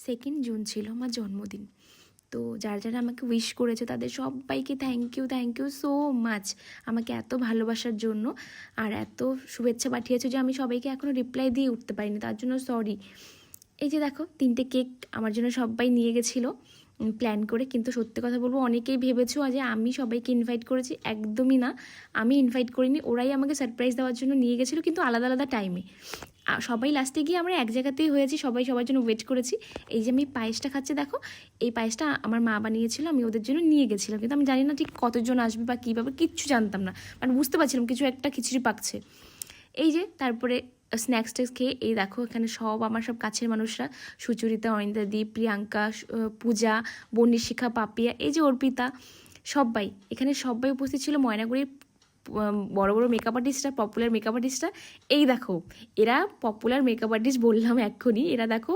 2 June ছিল আমার জন্মদিন। তো যারা যারা আমাকে উইশ করেছে তাদের সবাইকে থ্যাংক ইউ সো মাচ আমাকে এত ভালোবাসার জন্য, আর এত শুভেচ্ছা পাঠিয়েছো যে আমি সবাইকে এখনও রিপ্লাই দিয়ে উঠতে পারিনি, তার জন্য সরি। এই যে দেখো 3টে কেক আমার জন্য সবাই নিয়ে গেছিলো প্ল্যান করে, কিন্তু সত্যি কথা বলবো অনেকেই ভেবেছো যে আমি সবাইকে ইনভাইট করেছি, একদমই না, আমি ইনভাইট করিনি, ওরাই আমাকে সারপ্রাইজ দেওয়ার জন্য নিয়ে গেছিলো, কিন্তু আলাদা আলাদা টাইমে। সবাই লাস্টে গিয়ে আমরা এক জায়গাতেই হয়েছি, সবাই সবার জন্য ওয়েট করেছি। এই যে আমি পায়েসটা খাচ্ছি দেখো, এই পায়েসটা আমার মা বানিয়েছিল, আমি ওদের জন্য নিয়ে গেছিলাম, কিন্তু আমি জানি না ঠিক কতজন আসবে বা কীভাবে, কিচ্ছু জানতাম না, মানে বুঝতে পারছিলাম কিছু একটা খিচুড়ি পাকছে। এই যে তারপরে স্ন্যাক্স টেক্স খেয়ে এই দেখো এখানে সব আমার সব কাছের মানুষরা, সুচরিতা, অনিন্দাদি, প্রিয়াঙ্কা, পূজা, বনিশিখা, পাপিয়া, এই যে অর্পিতা, সবাই এখানে সবাই উপস্থিত ছিল। ময়নাগুড়ির বড় বড় মেকআপ আর্টিস্টরা, পপুলার মেকআপ আর্টিস্টরা। এই দেখো এরা পপুলার মেকআপ আর্টিস্ট বললাম এক্ষুনি, এরা দেখো